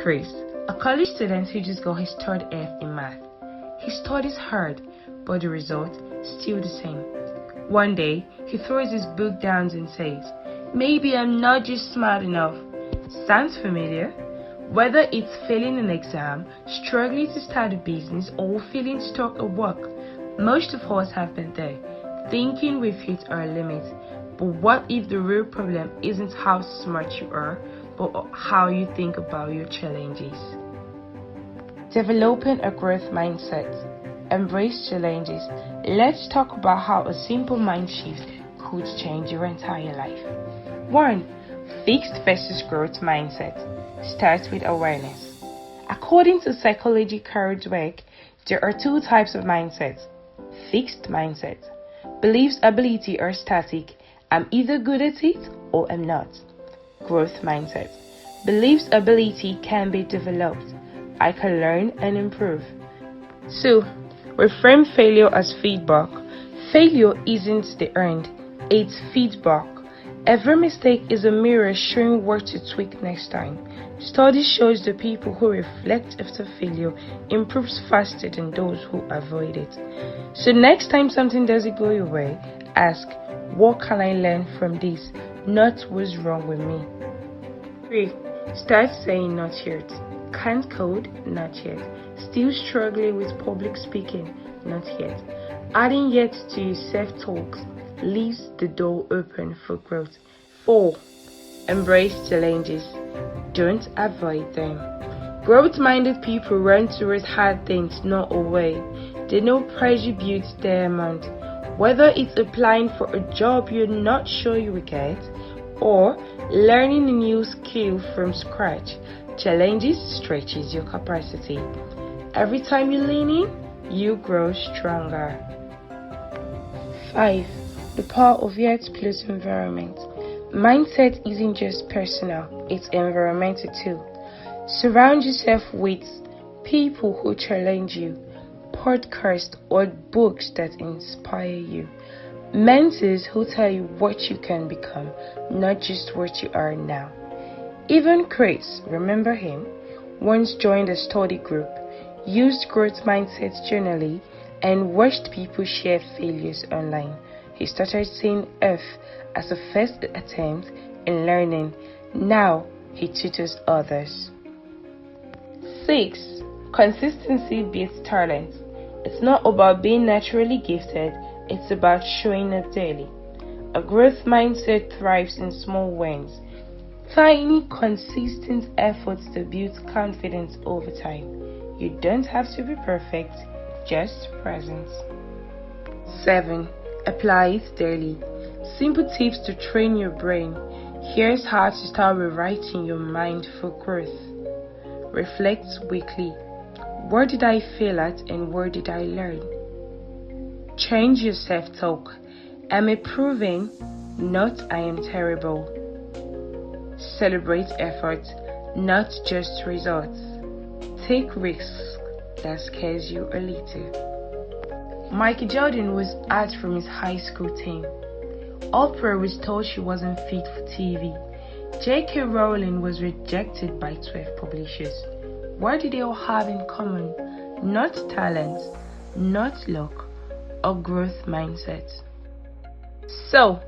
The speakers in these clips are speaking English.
Chris, a college student who just got his third F in math. He studies hard, but the result still the same. One day, he throws his book down and says, "Maybe I'm not just smart enough." Sounds familiar? Whether it's failing an exam, struggling to start a business, or feeling stuck at work, most of us have been there, thinking we've hit our limits. But what if the real problem isn't how smart you are, but how you think about your challenges? Developing a growth mindset. Embrace challenges. Let's talk about how a simple mind shift could change your entire life. 1. Fixed versus growth mindset. Start with awareness. According to psychologist Carol Dweck, there are 2 types of mindsets. Fixed mindset. Beliefs ability are static. I'm either good at it or I'm not. Growth mindset. Beliefs ability can be developed. I can learn and improve. 2. Reframe failure as feedback. Failure isn't the end, it's feedback. Every mistake is a mirror showing what to tweak next time. Study shows the people who reflect after failure improves faster than those who avoid it. So next time something doesn't go your way, ask, what can I learn from this? Not what's wrong with me. 3. Start saying not yet. Can't code? Not yet. Still struggling with public speaking? Not yet. Adding yet to your self-talks leaves the door open for growth. 4. Embrace challenges. Don't avoid them. Growth-minded people run towards hard things, not away. They know pressure builds their amount. Whether it's applying for a job you're not sure you will get, or learning a new skill from scratch, challenges stretches your capacity. Every time you lean in, you grow stronger. 5. The power of yet plus environment. Mindset isn't just personal, it's environmental too. Surround yourself with people who challenge you, podcasts or books that inspire you, mentors who tell you what you can become, not just what you are now. Even Chris, remember him, once joined a study group, used growth mindsets generally, and watched people share failures online. He started seeing F as a first attempt in learning. Now he tutors others. 6. Consistency beats talent. It's not about being naturally gifted, it's about showing up daily. A growth mindset thrives in small wins. Tiny, consistent efforts to build confidence over time. You don't have to be perfect, just present. 7. Apply it daily. Simple tips to train your brain. Here's how to start rewriting your mind for growth. Reflect weekly. Where did I fail at and where did I learn? Change your self-talk. I'm improving, not I am terrible. Celebrate effort, not just results. Take risks that scares you a little. Michael Jordan was out from his high school team. Oprah was told she wasn't fit for TV. J.K. Rowling was rejected by 12 publishers. What did they all have in common? Not talent, not luck, or growth mindset. So,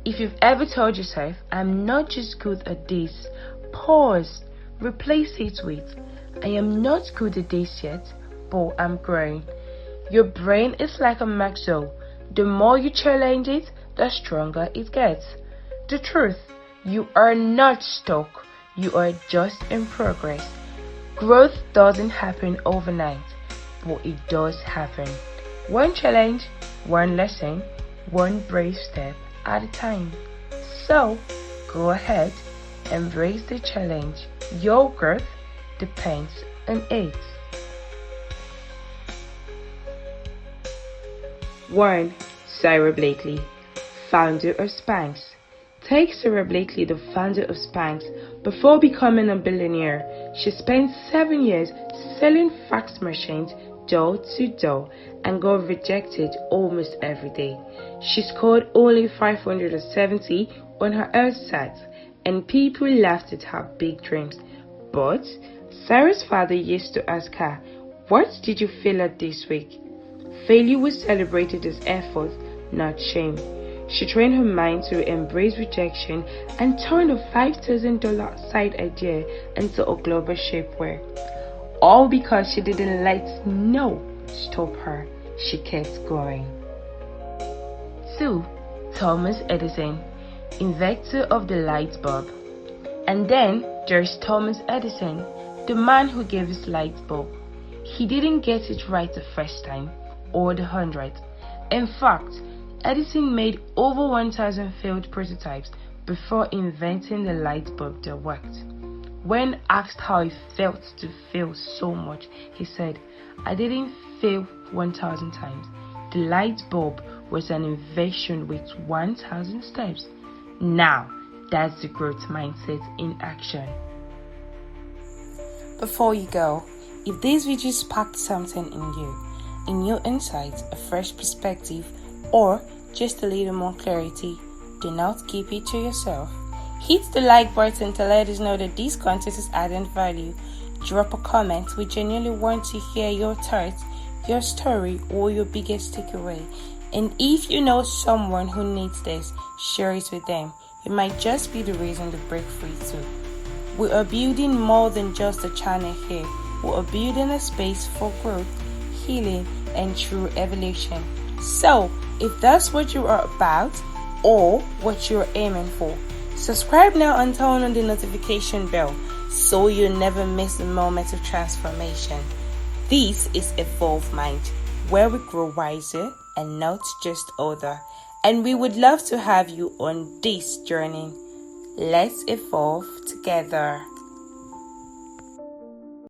if you've ever told yourself, I'm not just good at this, pause, replace it with, I am not good at this yet, but I'm growing. Your brain is like a muscle. The more you challenge it, the stronger it gets. The truth, you are not stuck, you are just in progress. Growth doesn't happen overnight, but it does happen. One challenge, one lesson, one brave step at a time. So, go ahead, embrace the challenge. Your growth depends on it. 1. Sarah Blakely, founder of Spanx. Take Sarah Blakely, the founder of Spanx. Before becoming a billionaire, she spent 7 years selling fax machines door to door and got rejected almost every day. She scored only 570 on her LSAT and people laughed at her big dreams. But Sarah's father used to ask her, "What did you fail at this week?" Failure was celebrated as effort, not shame. She trained her mind to embrace rejection and turned a $5,000 side idea into a global shapewear. All because she didn't let no stop her. She kept going. 2. Thomas Edison, inventor of the light bulb. And then there's Thomas Edison, the man who gave us light bulb. He didn't get it right the first time or the 100th. In fact, Edison made over 1,000 failed prototypes before inventing the light bulb that worked. When asked how it felt to fail so much, he said, "I didn't fail 1,000 times. The light bulb was an invention with 1,000 steps." Now, that's the growth mindset in action. Before you go, if this video sparked something in you, a new insight, a fresh perspective, or just a little more clarity, do not keep it to yourself. Hit the like button to let us know that this content is adding value. Drop a comment. We genuinely want to hear your thoughts, your story, or your biggest takeaway. And if you know someone who needs this, share it with them. It might just be the reason to break free too. We are building more than just a channel here. We are building a space for growth, healing, and true evolution. So, if that's what you are about or what you're aiming for, subscribe now and turn on the notification bell so you never miss a moment of transformation. This is Evolve Mind, where we grow wiser and not just older. And we would love to have you on this journey. Let's evolve together.